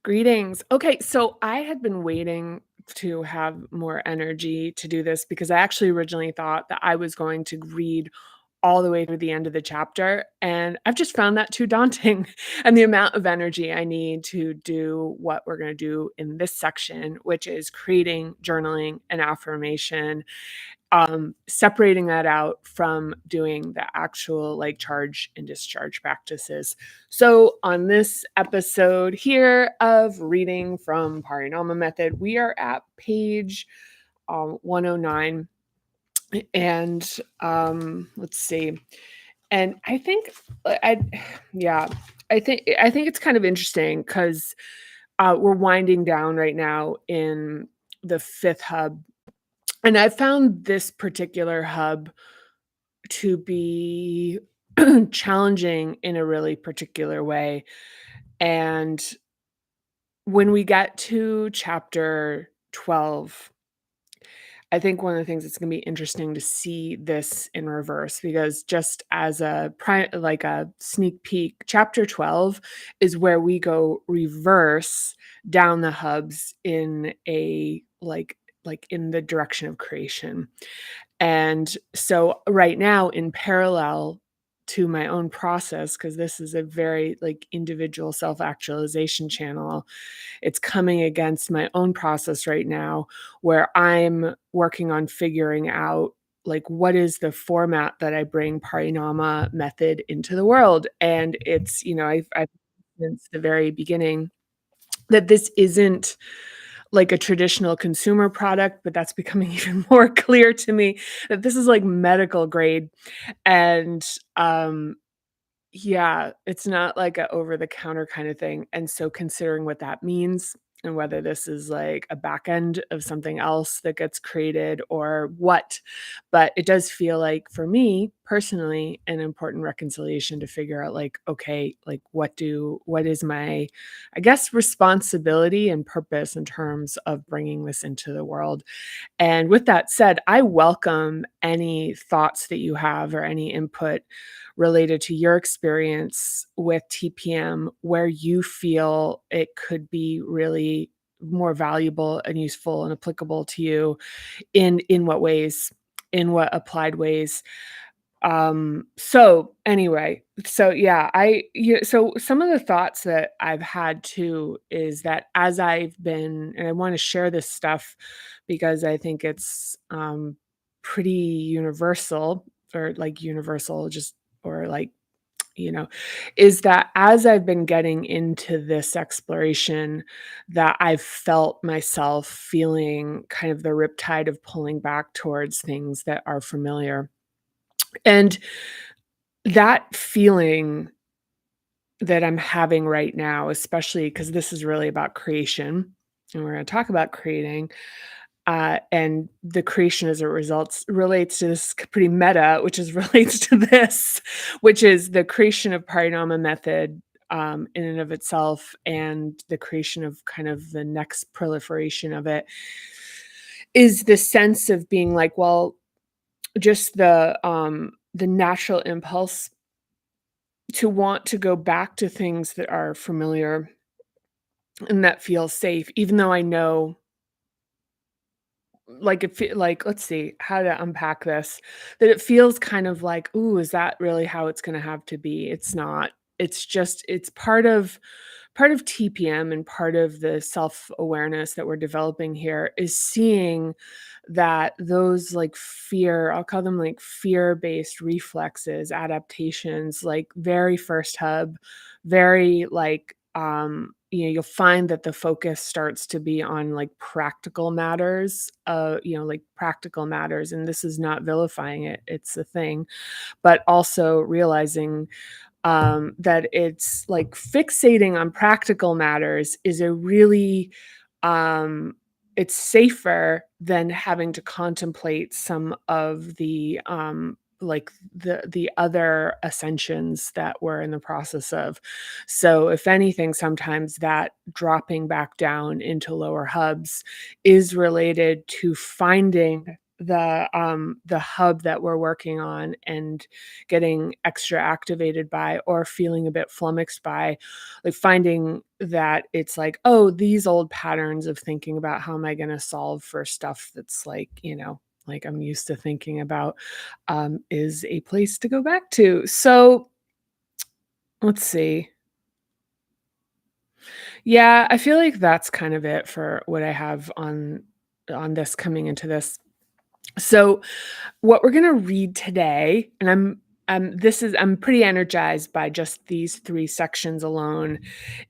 Greetings. Okay, so I had been waiting to have more energy to do this because I actually originally thought that I was going to read all the way through the end of the chapter, and I've just found that too daunting. And the amount of energy I need to do what we're going to do in this section, which is creating, journaling, and affirmation, separating that out from doing the actual like charge and discharge practices. So, on this episode here of reading from Parinama Method, we are at page 109. And let's see. And I think yeah, I think it's kind of interesting because we're winding down right now in the fifth hub, and I found this particular hub to be challenging in a really particular way. And when we get to chapter 12, I think one of the things that's gonna be interesting to see this in reverse because just as like a sneak peek, chapter 12 is where we go reverse down the hubs in a like in the direction of creation. And so right now in parallel to my own process, because this is a very like individual self-actualization channel, it's coming against my own process right now where I'm working on figuring out like what is the format that I bring Parinama method into the world. And it's, I've since the very beginning that this isn't like a traditional consumer product, but that's becoming even more clear to me that this is like medical grade. And yeah, it's not like a over the counter kind of thing, and so considering what that means and whether this is like a back end of something else that gets created or what, but it does feel like for me personally an important reconciliation to figure out like, okay, like what is my, I guess, responsibility and purpose in terms of bringing this into the world. And with that said, I welcome any thoughts that you have or any input related to your experience with TPM where you feel it could be really more valuable and useful and applicable to you in what ways, in what applied ways. So anyway, so yeah, so some of the thoughts that I've had too is that as I've been, and I want to share this stuff because I think it's pretty universal, or like universal, just, or like, you know, is that as I've been getting into this exploration, that I've felt myself feeling kind of the riptide of pulling back towards things that are familiar. And that feeling that I'm having right now, especially because this is really about creation, and we're gonna talk about creating, and the creation as it results relates to this pretty meta, which is relates to this, which is the creation of Parinama method, in and of itself, and the creation of kind of the next proliferation of it, is the sense of being like, well, just the natural impulse to want to go back to things that are familiar and that feel safe, even though I know, like, like, let's see how to unpack this, that it feels kind of like, "Ooh, is that really how it's gonna have to be?" It's not. It's just it's part of TPM, and part of the self-awareness that we're developing here is seeing that those like fear, I'll call them like fear-based reflexes, adaptations, like very first hub, very like you'll find that the focus starts to be on like practical matters, like practical matters, and this is not vilifying it, it's a thing, but also realizing that it's like fixating on practical matters is a really, um, it's safer than having to contemplate some of the like the other ascensions that we're in the process of. So if anything, sometimes that dropping back down into lower hubs is related to finding the hub that we're working on and getting extra activated by, or feeling a bit flummoxed by, like finding that it's like, "Oh, these old patterns of thinking about how am I gonna solve for stuff that's like, like I'm used to thinking about, is a place to go back to." So, let's see. Yeah, I feel like that's kind of it for what I have on this coming into this. So, what we're gonna read today, and I'm pretty energized by just these 3 sections alone,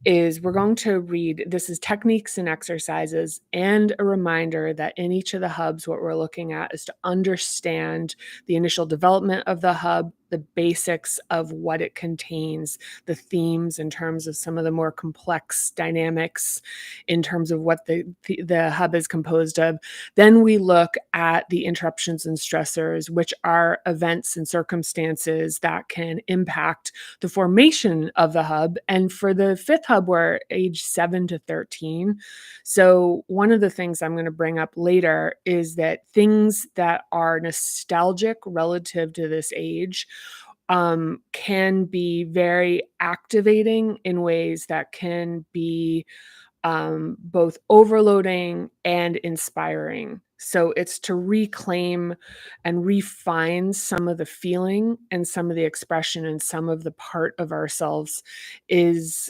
is we're going to read this is techniques and exercises and a reminder that in each of the hubs, what we're looking at is to understand the initial development of the hub, the basics of what it contains, the themes in terms of some of the more complex dynamics in terms of what the hub is composed of. Then we look at the interruptions and stressors, which are events and circumstances that can impact the formation of the hub. And for the fifth hub, we're age 7 to 13. So, one of the things I'm going to bring up later is that things that are nostalgic relative to this age can be very activating in ways that can be both overloading and inspiring. So it's to reclaim and refine some of the feeling and some of the expression and some of the part of ourselves is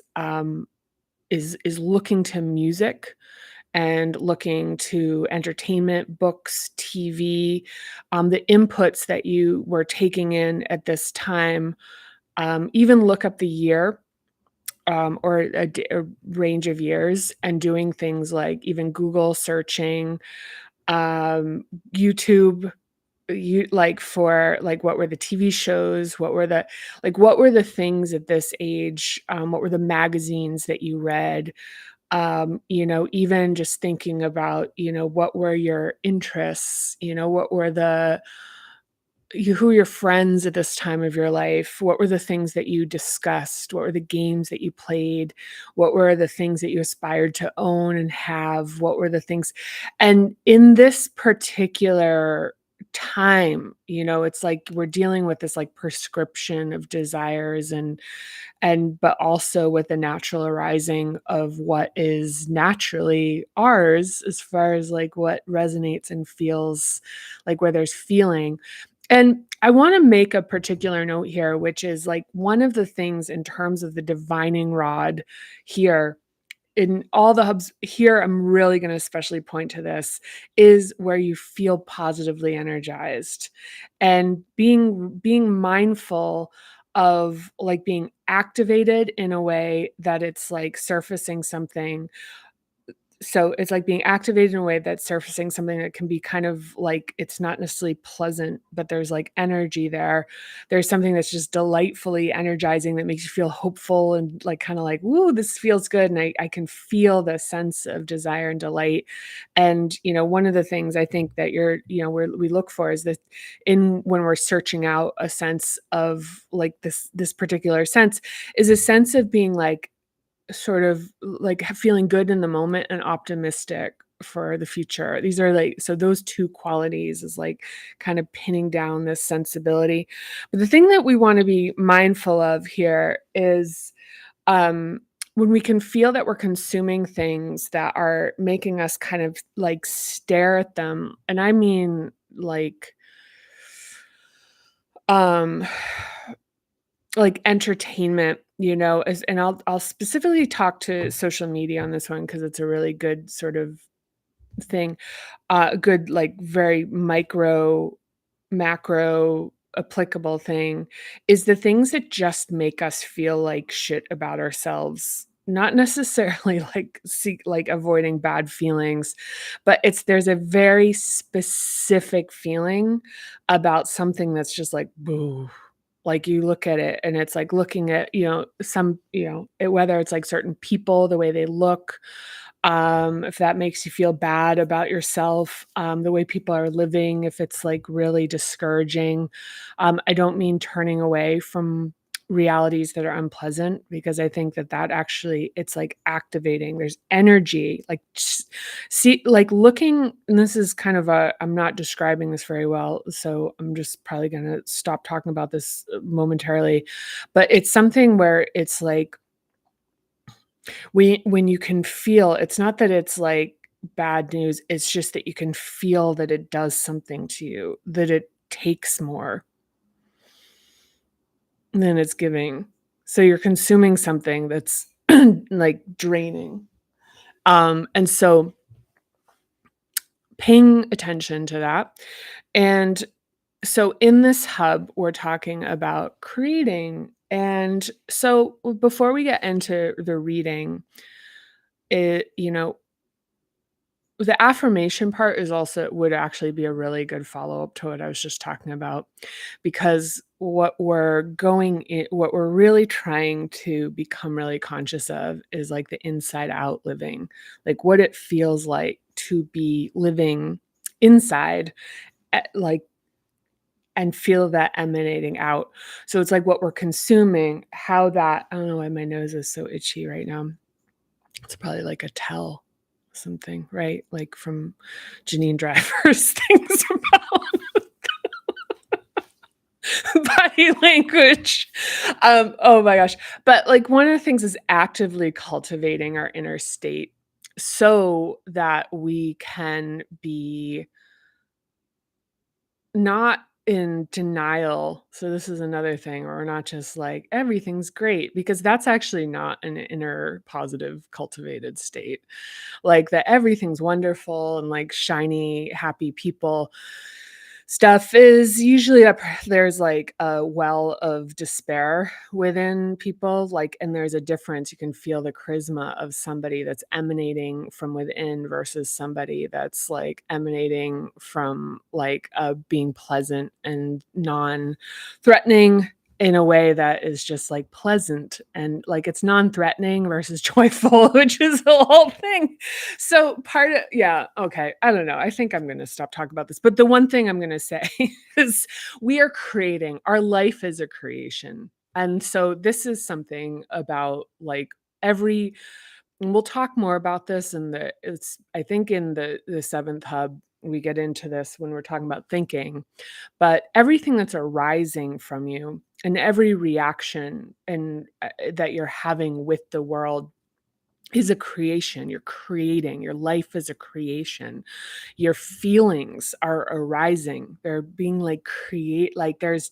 is looking to music and looking to entertainment, books, TV, the inputs that you were taking in at this time. Even look up the year or a range of years and doing things like even Google searching, YouTube, you like for like what were the TV shows, what were the things at this age, what were the magazines that you read, even just thinking about, what were your interests, what were who are your friends at this time of your life? What were the things that you discussed? What were the games that you played? What were the things that you aspired to own and have? What were the things? And in this particular time, it's like we're dealing with this like prescription of desires and but also with the natural arising of what is naturally ours as far as like what resonates and feels like where there's feeling. And I want to make a particular note here, which is like one of the things in terms of the divining rod here in all the hubs here, I'm really going to especially point to this is where you feel positively energized and being mindful of like being activated in a way that it's like surfacing something, so it's like being activated in a way that's surfacing something that can be kind of like it's not necessarily pleasant, but there's like energy there. There's something that's just delightfully energizing that makes you feel hopeful and like kind of like, woo, this feels good. And I can feel the sense of desire and delight. And, one of the things I think that we look for is that in when we're searching out a sense of like this particular sense is a sense of being like, sort of like feeling good in the moment and optimistic for the future. These are like so those 2 qualities is like kind of pinning down this sensibility. But the thing that we want to be mindful of here is um when we can feel that we're consuming things that are making us kind of like stare at them. And I mean um like entertainment, as and I'll specifically talk to social media on this one because it's a really good sort of thing, good, like, very micro, macro applicable thing is the things that just make us feel like shit about ourselves. Not necessarily like avoiding bad feelings, but there's a very specific feeling about something that's just like, "Boo." Like, you look at it and it's like looking at, whether it's like certain people, the way they look, if that makes you feel bad about yourself, the way people are living, if it's like really discouraging. I don't mean turning away from realities that are unpleasant because I think that actually it's like activating. There's energy, like see, like looking, and this is kind of I'm not describing this very well, so I'm just probably gonna stop talking about this momentarily. But it's something where it's like when you can feel, it's not that it's like bad news, it's just that you can feel that it does something to you, that it takes more than it's giving. So you're consuming something that's like draining. And so paying attention to that. And so in this hub, we're talking about creating. And so before we get into the reading, the affirmation part is also would actually be a really good follow-up to what I was just talking about, because what we're really trying to become really conscious of is like the inside out living, like what it feels like to be living inside, like, and feel that emanating out. So it's like what we're consuming, how that, I don't know why my nose is so itchy right now. It's probably like a tell something, right? Like from Janine Driver's things about body language. Oh my gosh. But like one of the things is actively cultivating our inner state so that we can be not in denial. So this is another thing where we're not just like everything's great, because that's actually not an inner positive cultivated state. Like that everything's wonderful and like shiny, happy people stuff is usually there's like a well of despair within people, like, and there's a difference. You can feel the charisma of somebody that's emanating from within versus somebody that's like emanating from like being pleasant and non-threatening in a way that is just like pleasant, and like it's non-threatening versus joyful, which is the whole thing. So part of, yeah, okay, I don't know. I think I'm going to stop talking about this. But the one thing I'm going to say is we are creating, our life is a creation. And so this is something about like every, and we'll talk more about this in the, it's, I think in the seventh hub, we get into this when we're talking about thinking, but everything that's arising from you and every reaction and that you're having with the world is a creation. You're creating. Your life is a creation. Your feelings are arising. They're being like like there's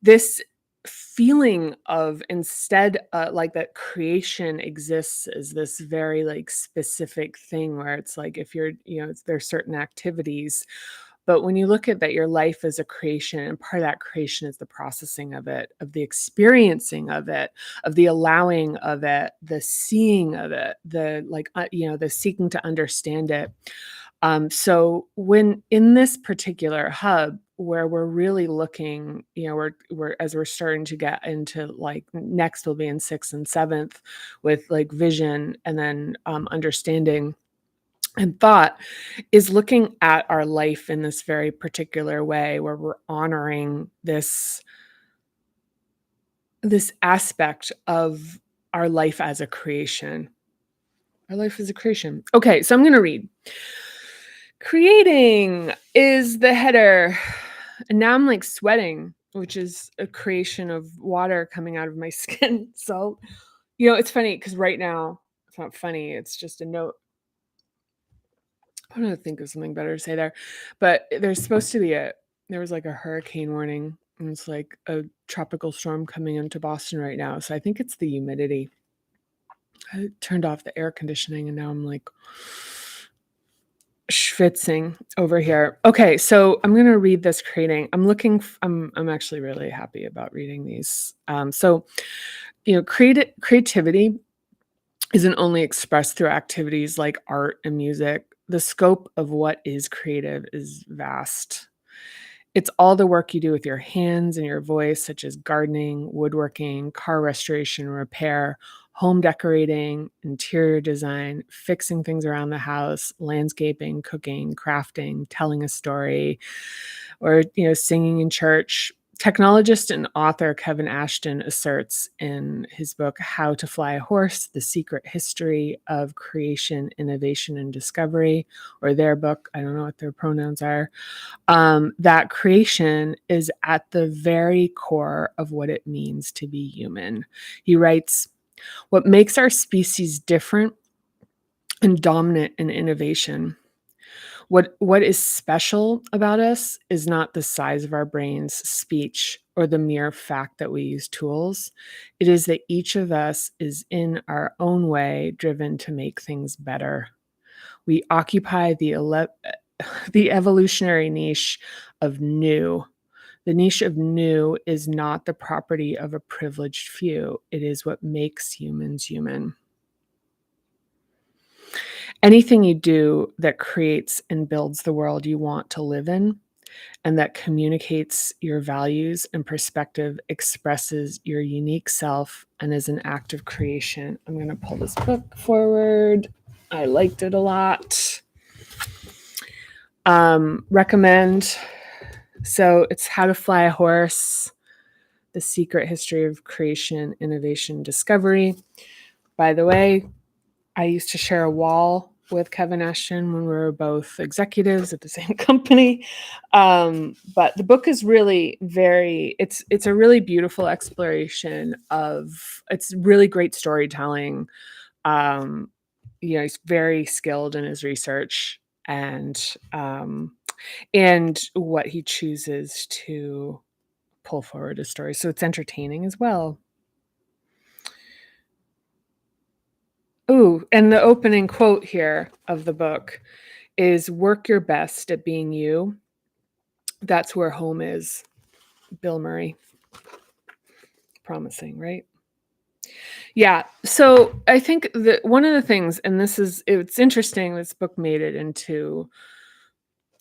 this feeling of, instead like that creation exists as this very like specific thing where it's like if you're, there's certain activities, but when you look at that, your life is a creation, and part of that creation is the processing of it, of the experiencing of it, of the allowing of it, the seeing of it, the like, the seeking to understand it. So when in this particular hub, where we're really looking, we're as we're starting to get into like next will be in sixth and seventh with like vision and then understanding and thought, is looking at our life in this very particular way where we're honoring this aspect of our life as a creation. Our life is a creation. Okay, so I'm going to read. Creating is the header. And now I'm like sweating, which is a creation of water coming out of my skin. So, it's funny because right now, it's not funny. It's just a note. I'm trying to think of something better to say there. But there's supposed to be there was like a hurricane warning, and it's like a tropical storm coming into Boston right now. So I think it's the humidity. I turned off the air conditioning and now I'm like schwitzing over here. Okay, so I'm going to read this creating. I'm actually really happy about reading these. So, creativity isn't only expressed through activities like art and music. The scope of what is creative is vast. It's all the work you do with your hands and your voice, such as gardening, woodworking, car restoration, repair, home decorating, interior design, fixing things around the house, landscaping, cooking, crafting, telling a story, or singing in church. Technologist and author Kevin Ashton asserts in his book How to Fly a Horse: The Secret History of Creation, Innovation, and Discovery, or their book, I don't know what their pronouns are, that creation is at the very core of what it means to be human. He writes, What makes our species different and dominant in innovation. What is special about us is not the size of our brains, speech, or the mere fact that we use tools. It is that each of us is in our own way driven to make things better. We occupy the evolutionary niche of new. The niche of new is not the property of a privileged few. It is what makes humans human. Anything you do that creates and builds the world you want to live in and that communicates your values and perspective expresses your unique self and is an act of creation. I'm going to pull this book forward. I liked it a lot. Recommend. So it's How to Fly a Horse, The Secret History of Creation, Innovation, Discovery. By the way, I used to share a wall with Kevin Ashton when we were both executives at the same company. But the book is really it's a really beautiful exploration of, it's really great storytelling. Um, he's very skilled in his research and what he chooses to pull forward a story. So it's entertaining as well. Ooh, and the opening quote here of the book is work your best at being you. That's where home is. Bill Murray. Promising, right? Yeah. So I think that one of the things, and it's interesting, this book made it into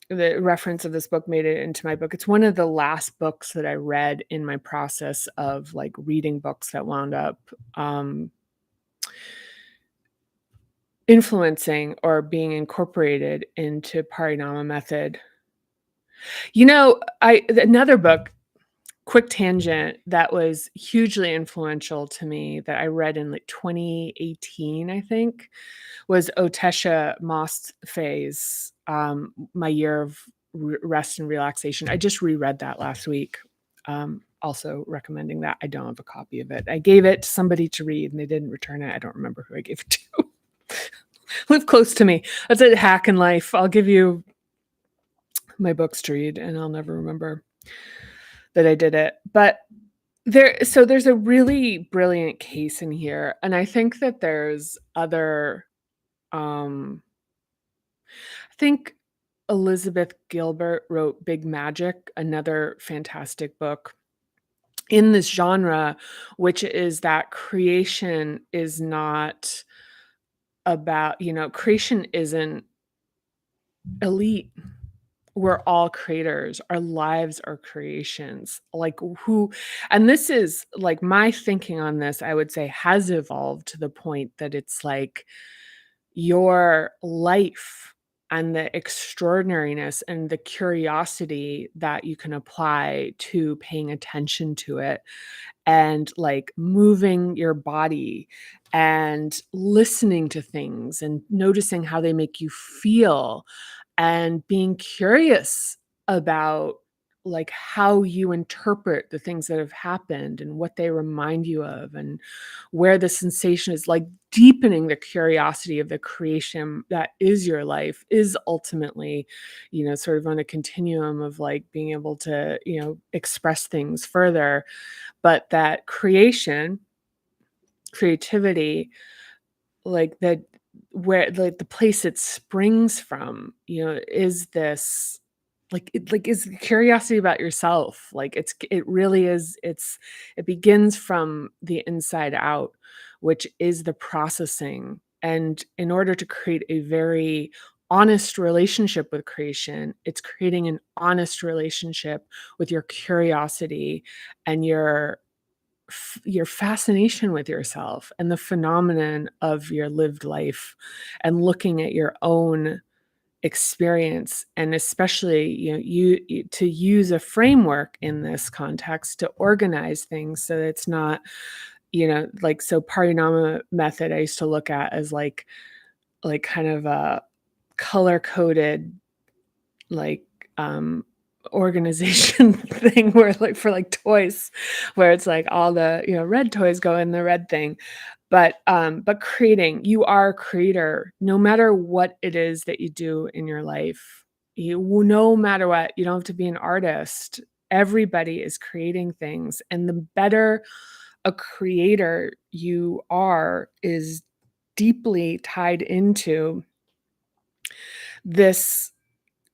the reference of this book made it into my book. It's one of the last books that I read in my process of like reading books that wound up influencing or being incorporated into Parinama method. Another book, quick tangent, that was hugely influential to me that I read in like 2018, I think, was Otesha Mostfay's My Year of Rest and Relaxation. I just reread that last week. Also recommending that. I don't have a copy of it. I gave it to somebody to read and they didn't return it. I don't remember who I gave it to. Live close to me. That's a hack in life. I'll give you my books to read and I'll never remember that I did it. But there's a really brilliant case in here. And I think that there's other, I think Elizabeth Gilbert wrote Big Magic, another fantastic book in this genre, which is that creation is not about, creation isn't elite. We're all creators. Our lives are creations. And this is like my thinking on this, I would say, has evolved to the point that it's like your life and the extraordinariness and the curiosity that you can apply to paying attention to it and like moving your body and listening to things and noticing how they make you feel and being curious about like how you interpret the things that have happened and what they remind you of and where the sensation is, like deepening the curiosity of the creation that is your life is ultimately, sort of on a continuum of like being able to, express things further. But that creativity, like that, where like the place it springs from, is this is curiosity about yourself. Like it really is, it begins from the inside out, which is the processing. And in order to create a very honest relationship with creation, it's creating an honest relationship with your curiosity and your fascination with yourself and the phenomenon of your lived life and looking at your own experience. And especially, to use a framework in this context to organize things so that it's not, so Parinama method I used to look at as like kind of a color coded like organization thing where like for like toys, where it's like all the red toys go in the red thing. But creating, you are a creator no matter what it is that you do in your life. No matter what, you don't have to be an artist. Everybody is creating things, and the better a creator you are is deeply tied into this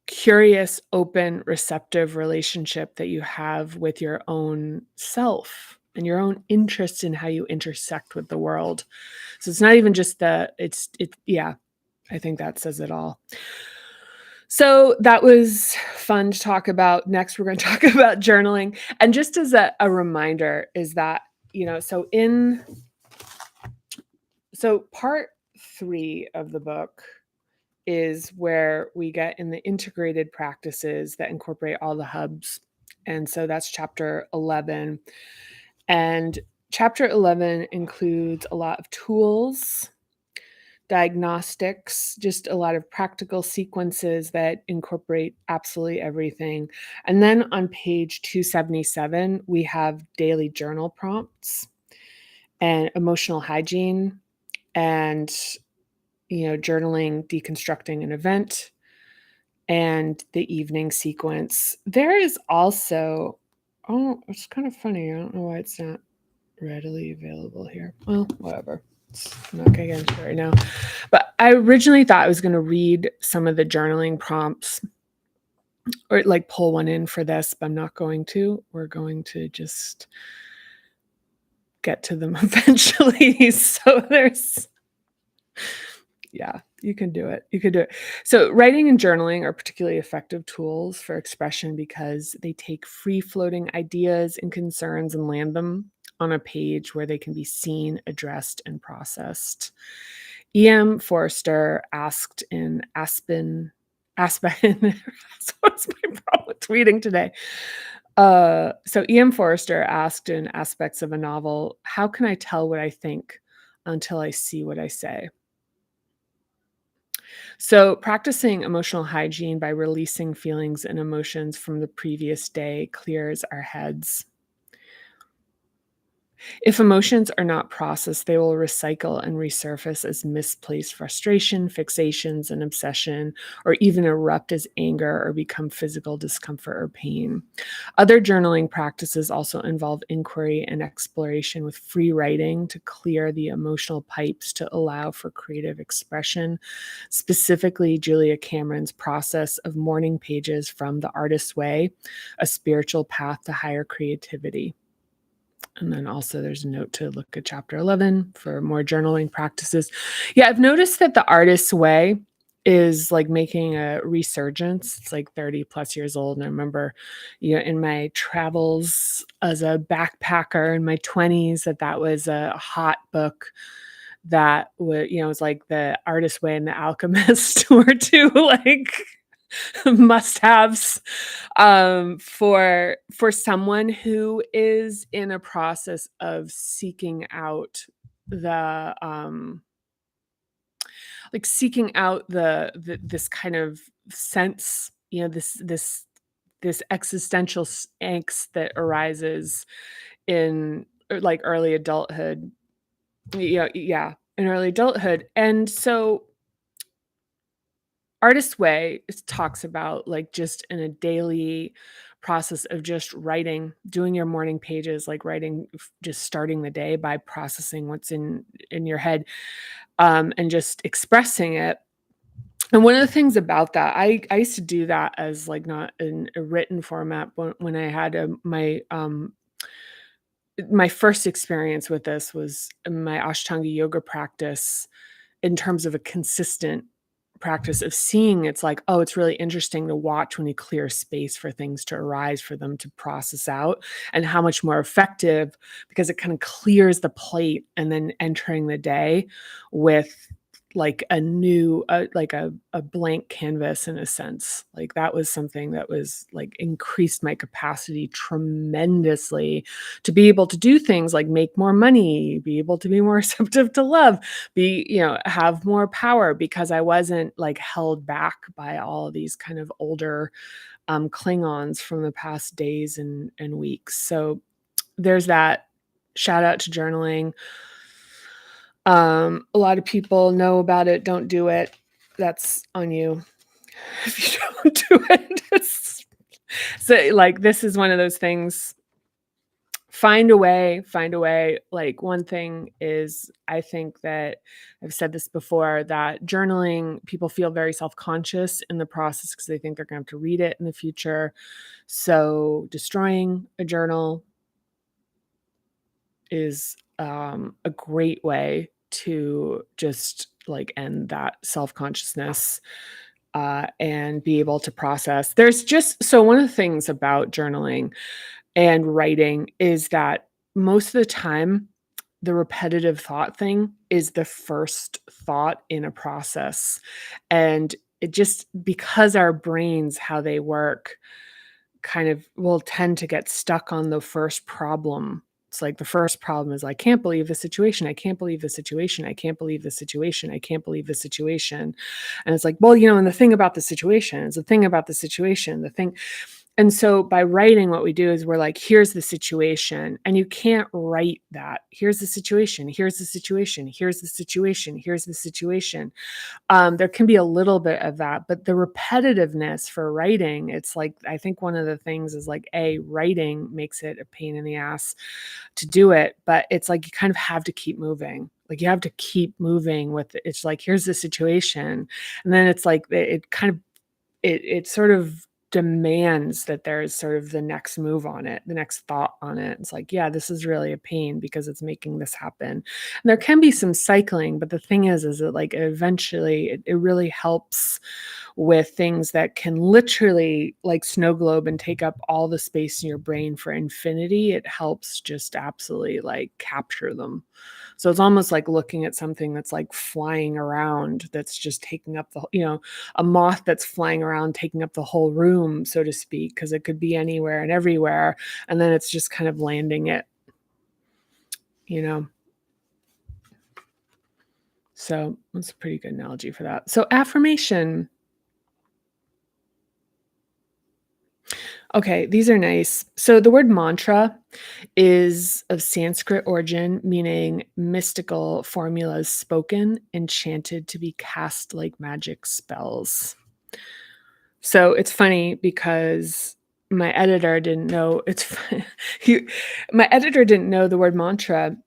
curious, open, receptive relationship that you have with your own self and your own interest in how you intersect with the world. So it's not even just yeah, I think that says it all. So that was fun to talk about. Next, we're going to talk about journaling. And just as a reminder is that, so part 3 of the book is where we get in the integrated practices that incorporate all the hubs. And so that's chapter 11. And chapter 11 includes a lot of tools, diagnostics, just a lot of practical sequences that incorporate absolutely everything. And then on page 277, we have daily journal prompts and emotional hygiene and journaling, deconstructing an event, and the evening sequence. There is also, oh, it's kind of funny. I don't know why it's not readily available here. Well, whatever. I'm not going to get into it right now. But I originally thought I was going to read some of the journaling prompts or like pull one in for this, but I'm not going to. We're going to just get to them eventually. So yeah, you can do it. You can do it. So writing and journaling are particularly effective tools for expression because they take free-floating ideas and concerns and land them on a page where they can be seen, addressed, and processed. E.M. Forster asked in Aspen, what's my problem with tweeting today? So E.M. Forster asked in Aspects of a Novel, how can I tell what I think until I see what I say? So, practicing emotional hygiene by releasing feelings and emotions from the previous day clears our heads. If emotions are not processed, they will recycle and resurface as misplaced frustration, fixations, and obsession, or even erupt as anger or become physical discomfort or pain. Other journaling practices also involve inquiry and exploration with free writing to clear the emotional pipes to allow for creative expression. Specifically, Julia Cameron's process of morning pages from The Artist's Way, a spiritual path to higher creativity. And then also there's a note to look at chapter 11 for more journaling practices. Yeah, I've noticed that The Artist's Way is like making a resurgence. It's like 30 plus years old. And I remember, in my travels as a backpacker in my 20s, that was a hot book that would, was like The Artist's Way and The Alchemist were two like must-haves for someone who is in a process of seeking out the this kind of sense, this existential angst that arises in like early adulthood. Yeah, in early adulthood. And so Artist's Way talks about like just in a daily process of just writing, doing your morning pages, like writing, just starting the day by processing what's in your head, and just expressing it. And one of the things about that, I used to do that as like not in a written format, but when I had my first experience with this was in my Ashtanga yoga practice in terms of a consistent practice of seeing it's like, oh, it's really interesting to watch when you clear space for things to arise, for them to process out, and how much more effective because it kind of clears the plate and then entering the day with like a new like a blank canvas in a sense. Like that was something that was like increased my capacity tremendously to be able to do things like make more money, be able to be more receptive to love, have more power because I wasn't like held back by all these kind of older Klingons from the past days and weeks. So there's that. Shout out to journaling. A lot of people know about it, don't do it. That's on you if you don't do it. So, like, this is one of those things. Find a way, find a way. Like, one thing is, I think that I've said this before, that journaling, people feel very self-conscious in the process because they think they're gonna have to read it in the future. So, destroying a journal is, a great way to just, like, end that self-consciousness, and be able to process. There's just so one of the things about journaling and writing is that most of the time, the repetitive thought thing is the first thought in a process. And it just because our brains, how they work, kind of will tend to get stuck on the first problem. It's like the first problem is, I can't believe the situation. I can't believe the situation. I can't believe the situation. I can't believe the situation. And it's like, well, and the thing about the situation is the thing about the situation, the thing. And so by writing, what we do is we're like, here's the situation. And you can't write that. Here's the situation. Here's the situation. Here's the situation. Here's the situation. There can be a little bit of that, but the repetitiveness for writing, it's like, I think one of the things is like, writing makes it a pain in the ass to do it, but it's like you kind of have to keep moving. Like you have to keep moving with it. It's like, here's the situation. And then it's like it kind of it sort of demands that there's sort of the next move on it, the next thought on it. It's like, yeah, this is really a pain because it's making this happen. And there can be some cycling, but the thing is that like eventually it really helps with things that can literally like snow globe and take up all the space in your brain for infinity. It helps just absolutely like capture them. So it's almost like looking at something that's like flying around, that's just taking up a moth that's flying around, taking up the whole room, so to speak, because it could be anywhere and everywhere. And then it's just kind of landing it, you know. So that's a pretty good analogy for that. So affirmation. Okay, these are nice. So the word mantra is of Sanskrit origin, meaning mystical formulas spoken, enchanted to be cast like magic spells. So it's funny because my editor didn't know my editor didn't know the word mantra,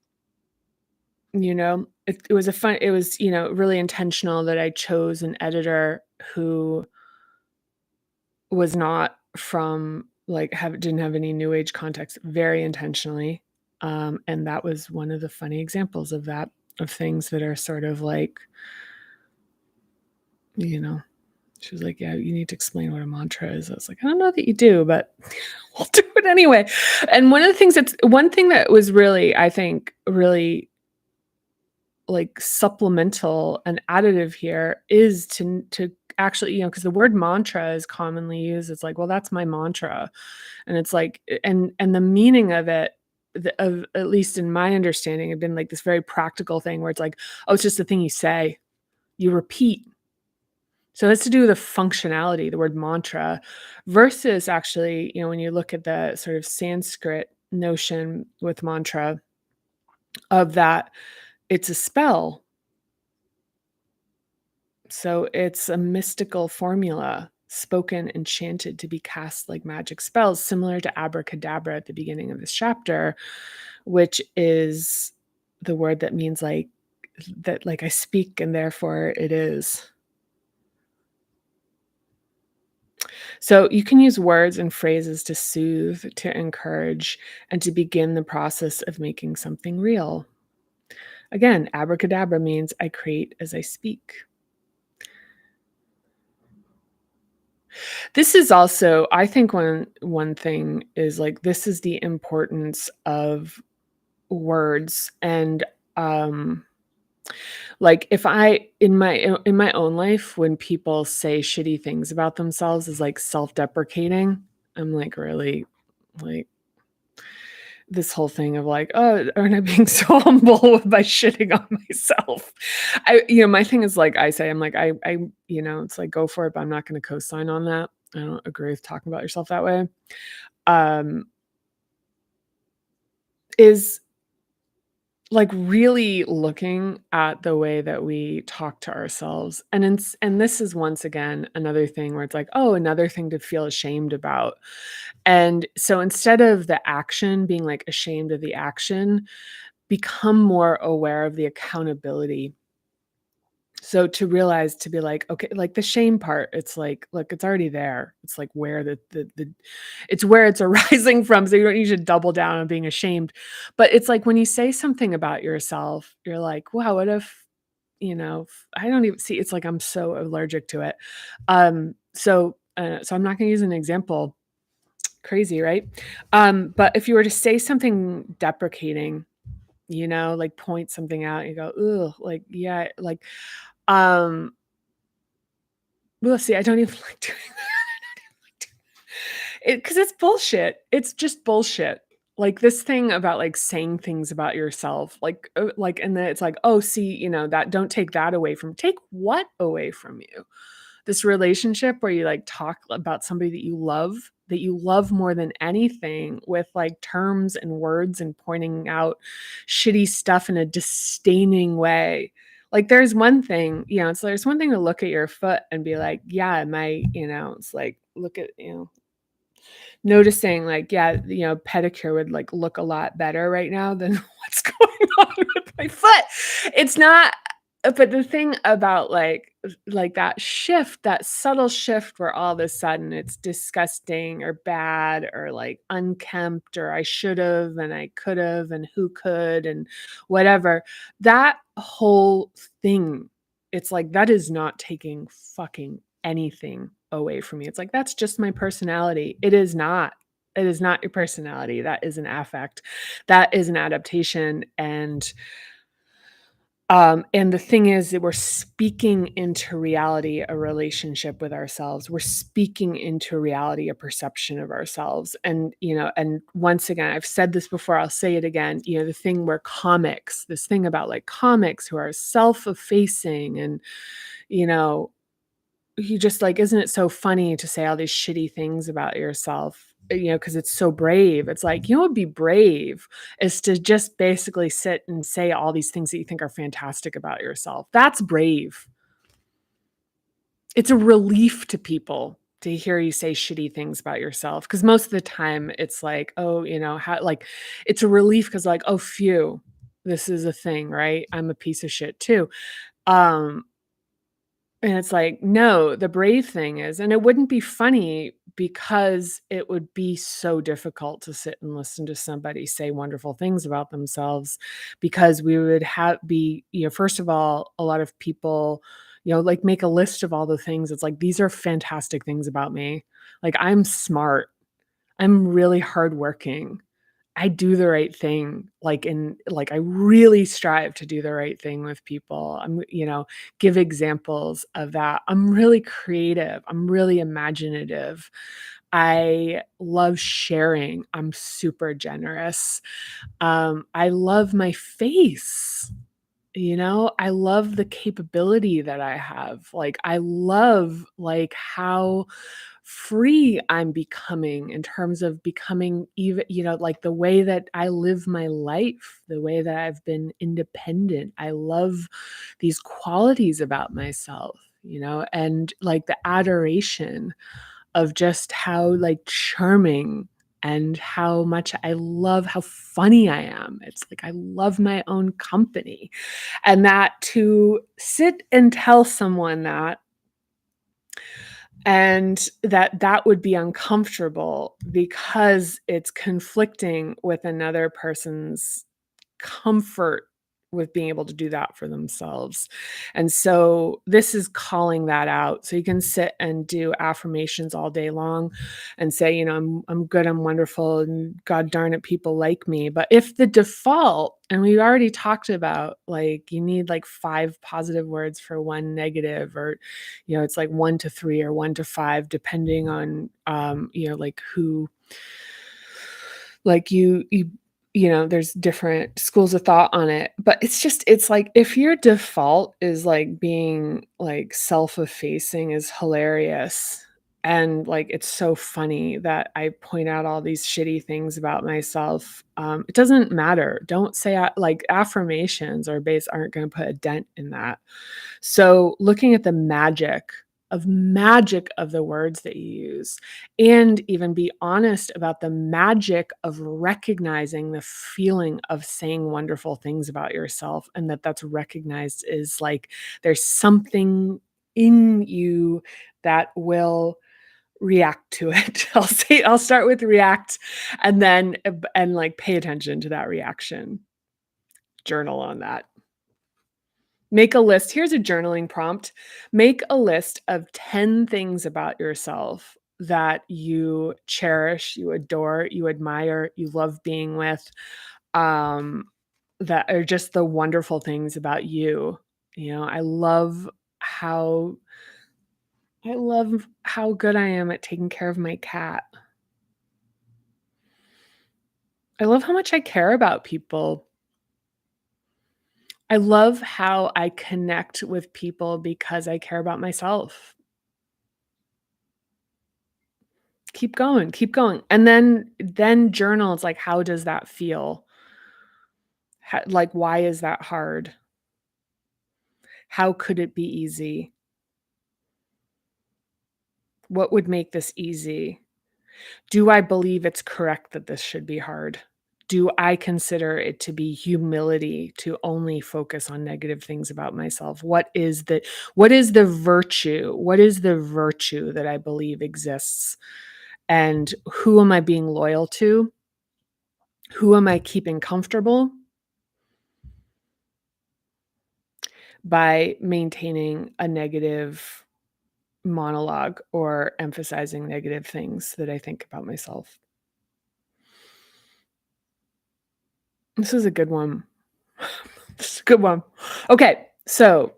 you know. It was, really intentional that I chose an editor who was not from, like, didn't have any new age context, very intentionally, and that was one of the funny examples of that, of things that are sort of like, you know, she was like, "Yeah, you need to explain what a mantra is." I was like, "I don't know that you do, but we'll do it anyway." And one thing that was really, I think, really, like, supplemental and additive here is to actually, because the word mantra is commonly used. It's like, "Well, that's my mantra." And it's like and the meaning of it, of at least in my understanding, had been like this very practical thing where it's like, "Oh, it's just a thing you say, you repeat." So it has to do with the functionality, the word mantra, versus actually, when you look at the sort of Sanskrit notion with mantra, of that it's a spell. So it's a mystical formula spoken and chanted to be cast like magic spells, similar to abracadabra at the beginning of this chapter, which is the word that means like that, like I speak and therefore it is. So you can use words and phrases to soothe, to encourage, and to begin the process of making something real. Again, abracadabra means I create as I speak. This is also, I think, one thing is like, this is the importance of words. And like, if I in my own life, when people say shitty things about themselves is like self-deprecating, I'm like, really, like, this whole thing of like, oh, aren't I being so humble by shitting on myself? My thing is like, I say, I'm like, it's like, go for it, but I'm not going to co-sign on that. I don't agree with talking about yourself that way. Um, is like, really looking at the way that we talk to ourselves, and this is once again another thing where it's like, "Oh, another thing to feel ashamed about." And so instead of the action being, like, ashamed of the action, become more aware of the accountability. So to realize to be like, okay, like the shame part, it's like, look, it's already there. It's like where the it's where it's arising from. So you don't need to double down on being ashamed. But it's like when you say something about yourself, you're like, wow, what if, I don't even see it's like I'm so allergic to it. So I'm not gonna use an example. Crazy, right? But if you were to say something deprecating, like point something out, you go, ugh, like, yeah, like um, well, see, I don't even like doing that. Because it's bullshit. It's just bullshit. Like, this thing about, like, saying things about yourself, and then it's like, "Oh, see, that don't take that away from" take what away from you? This relationship where you, like, talk about somebody that you love more than anything with, like, terms and words and pointing out shitty stuff in a disdaining way. Like, there's one thing to look at your foot and be like, "Yeah, it's like, look at, noticing, like, yeah, pedicure would, like, look a lot better right now than what's going on with my foot. It's not but the thing about, like, that shift, that subtle shift where all of a sudden it's disgusting or bad or, like, unkempt or I should've and I could've and who could and whatever, that whole thing, it's like, that is not taking fucking anything away from me. It's like, that's just my personality. It is not. It is not your personality. That is an affect. That is an adaptation. And the thing is that we're speaking into reality a relationship with ourselves. We're speaking into reality a perception of ourselves. And once again, I've said this before, I'll say it again, the thing where this thing about like comics who are self-effacing and, you know, you just like, isn't it so funny to say all these shitty things about yourself? Because it's so brave. It's like, what would be brave is to just basically sit and say all these things that you think are fantastic about yourself. That's brave. It's a relief to people to hear you say shitty things about yourself. Because most of the time it's like, oh, how like it's a relief because like, oh, phew, this is a thing, right? I'm a piece of shit too. Um, And it's like, no, the brave thing is and it wouldn't be funny because it would be so difficult to sit and listen to somebody say wonderful things about themselves because we would first of all, a lot of people, like make a list of all the things. It's like, these are fantastic things about me. Like, I'm smart. I'm really hardworking. I do the right thing, I really strive to do the right thing with people. Give examples of that. I'm really creative. I'm really imaginative. I love sharing. I'm super generous. I love my face. I love the capability that I have. Like, I love, like, how free I'm becoming in terms of becoming even, like, the way that I live my life, the way that I've been independent. I love these qualities about myself, and, like, the adoration of just how, like, charming and how much I love how funny I am. It's like I love my own company. And that to sit and tell someone that and that would be uncomfortable because it's conflicting with another person's comfort with being able to do that for themselves. And so this is calling that out. So you can sit and do affirmations all day long and say, I'm good, I'm wonderful, and God darn it, people like me. But if the default, and we already talked about, like, you need like 5 positive words for 1 negative, or, it's like 1 to 3 or 1 to 5, depending on, like who, like there's different schools of thought on it, but it's like if your default is like being like self-effacing is hilarious, And, like, it's so funny that I point out all these shitty things about myself. It doesn't matter. Don't say like, affirmations are based aren't gonna put a dent in that. So, looking at the magic of the words that you use, and even be honest about the magic of recognizing the feeling of saying wonderful things about yourself, and that's recognized is like, there's something in you that will react to it. I'll start with react, and then, and, like, pay attention to that reaction. Journal on that. Make a list. Here's a journaling prompt. Make a list of 10 things about yourself that you cherish, you adore, you admire, you love being with, um, that are just the wonderful things about you. You know, how I love how good I am at taking care of my cat. I love how much I care about people. I love how I connect with people because I care about myself. Keep going, keep going. And then journal, it's like, how does that feel? Like, why is that hard? How could it be easy? What would make this easy? Do I believe it's correct that this should be hard? Do I consider it to be humility to only focus on negative things about myself? What is the virtue? What is the virtue that I believe exists? And who am I being loyal to? Who am I keeping comfortable by maintaining a negative monologue or emphasizing negative things that I think about myself? This is a good one. This is a good one. Okay, so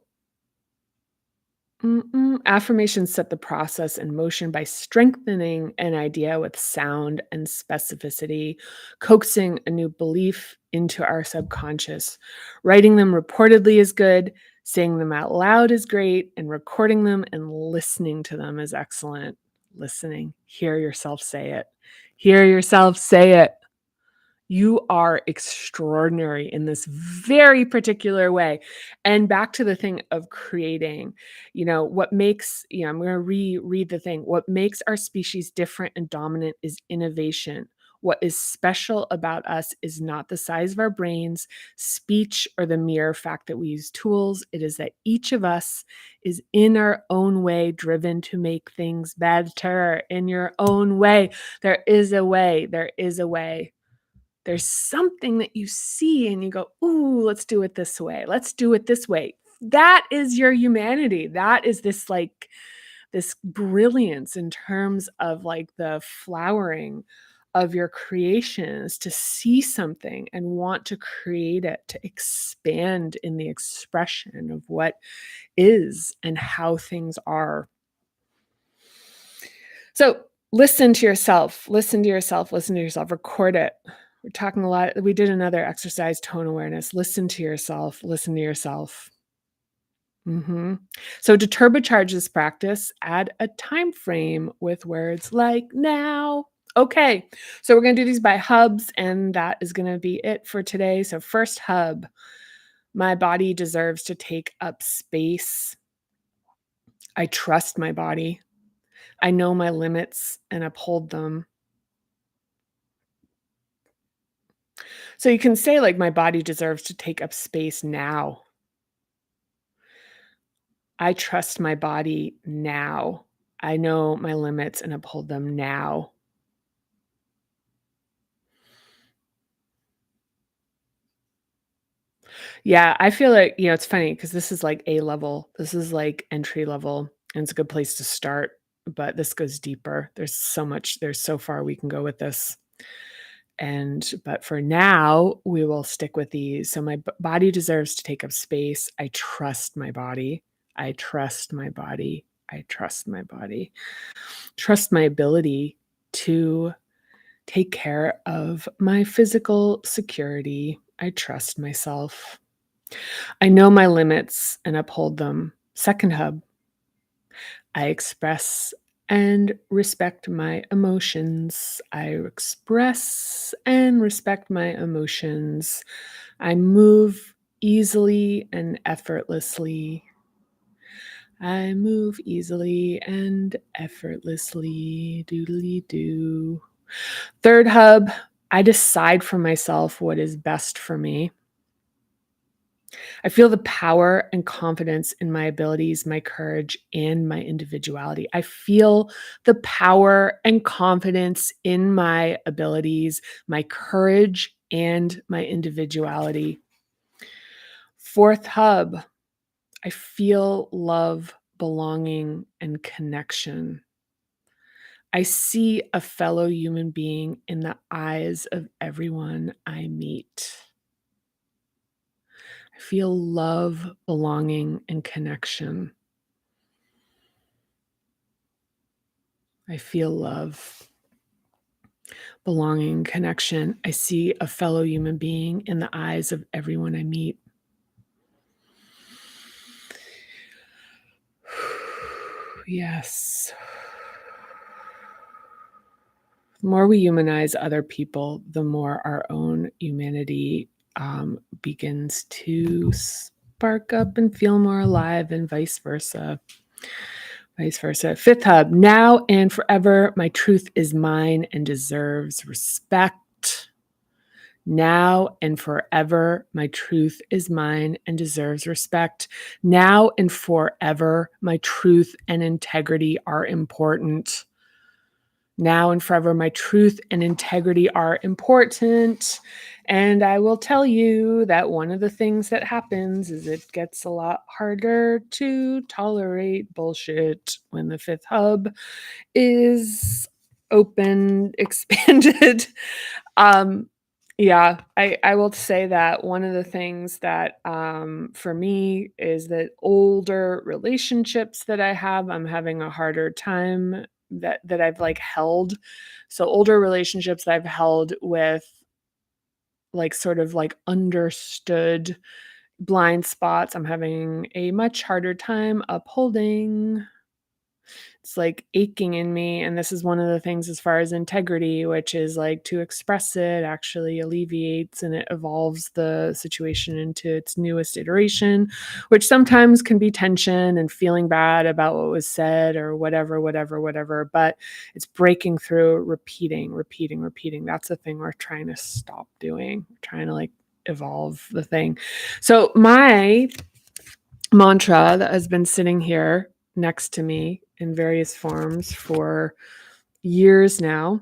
affirmations set the process in motion by strengthening an idea with sound and specificity, coaxing a new belief into our subconscious. Writing them reportedly is good, saying them out loud is great, and recording them and listening to them is excellent. Listening, hear yourself say it. Hear yourself say it. You are extraordinary in this very particular way. And back to the thing of creating, I'm going to reread the thing. What makes our species different and dominant is innovation. What is special about us is not the size of our brains, speech, or the mere fact that we use tools. It is that each of us is in our own way driven to make things better in your own way. There is a way. There is a way. There's something that you see and you go, "Ooh, let's do it this way. Let's do it this way." That is your humanity. That is this brilliance in terms of, like, the flowering of your creations, to see something and want to create it, to expand in the expression of what is and how things are. So, listen to yourself, listen to yourself, listen to yourself, record it. We're talking a lot. We did another exercise, tone awareness. Listen to yourself, listen to yourself. So to turbocharge this practice, add a time frame with words like now. Okay, so we're going to do these by hubs, and that is going to be it for today. So first hub, my body deserves to take up space. I trust my body. I know my limits and uphold them. So you can say, like, my body deserves to take up space now. I trust my body now. I know my limits and uphold them now. Yeah, I feel like, it's funny because this is like A level. This is like entry level, and it's a good place to start, but this goes deeper. There's so far we can go with this. But for now, we will stick with these. So my body deserves to take up space. I trust my body. I trust my body. I trust my body. Trust my ability to take care of my physical security. I trust myself. I know my limits and uphold them. Second hub, I express and respect my emotions. I express and respect my emotions. I move easily and effortlessly. I move easily and effortlessly. Doodly doo. Third hub, I decide for myself what is best for me. I feel the power and confidence in my abilities, my courage, and my individuality. I feel the power and confidence in my abilities, my courage, and my individuality. Fourth hub, I feel love, belonging, and connection. I see a fellow human being in the eyes of everyone I meet. I feel love, belonging, and connection. I feel love, belonging, connection. I see a fellow human being in the eyes of everyone I meet. Yes. The more we humanize other people, the more our own humanity begins to spark up and feel more alive, and vice versa. Vice versa. Fifth hub, now and forever, my truth is mine and deserves respect. Now and forever, my truth is mine and deserves respect. Now and forever, my truth and integrity are important. Now and forever, my truth and integrity are important. And I will tell you that one of the things that happens is it gets a lot harder to tolerate bullshit when the fifth hub is open, expanded. um, yeah, I will say that one of the things that for me is that older relationships that I have, I'm having a harder time that I've like held. So older relationships that I've held with like sort of like understood blind spots, I'm having a much harder time upholding. It's like aching in me. And this is one of the things as far as integrity, which is like to express it actually alleviates and it evolves the situation into its newest iteration, which sometimes can be tension and feeling bad about what was said or whatever, whatever, whatever. But it's breaking through, repeating. That's the thing we're trying to stop doing, trying to like evolve the thing. So my mantra that has been sitting here next to me in various forms for years now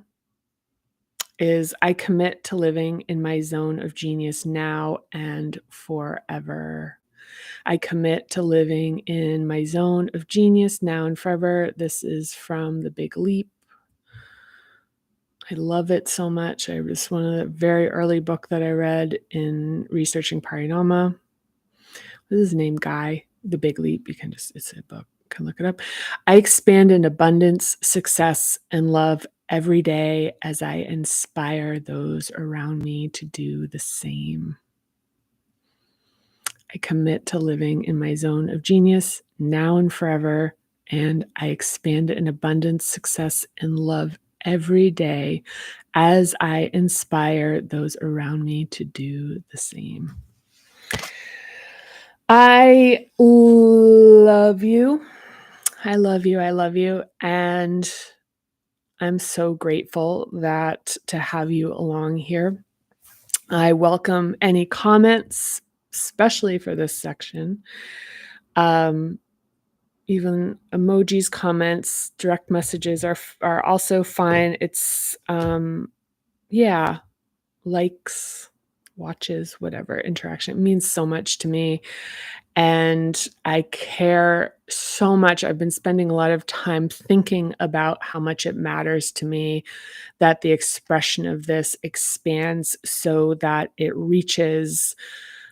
is I commit to living in my zone of genius now and forever. I commit to living in my zone of genius now and forever. This is from The Big Leap. I love it so much. It was one of the very early book that I read in researching Parinama. What is his name? Guy. The Big Leap. You can just, it's a book. You can look it up. I expand in abundance, success, and love every day as I inspire those around me to do the same. I commit to living in my zone of genius now and forever, and I expand in abundance, success, and love every day as I inspire those around me to do the same. I love you. I love you. I love you. And I'm so grateful that to have you along here. I welcome any comments, especially for this section. Even emojis, comments, direct messages are also fine. It's yeah, likes, watches, whatever interaction. It means so much to me. And I care so much. I've been spending a lot of time thinking about how much it matters to me that the expression of this expands so that it reaches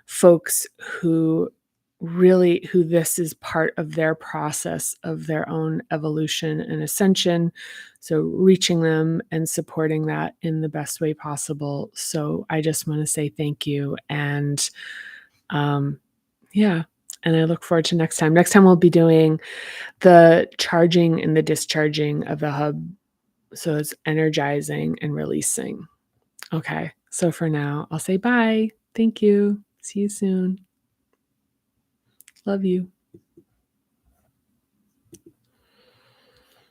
folks who who this is part of their process of their own evolution and ascension. So reaching them and supporting that in the best way possible. So I just want to say thank you. And yeah, And I look forward to next time. Next time we'll be doing the charging and the discharging of the hub. So it's energizing and releasing. Okay. So for now, I'll say bye. Thank you. See you soon. Love you.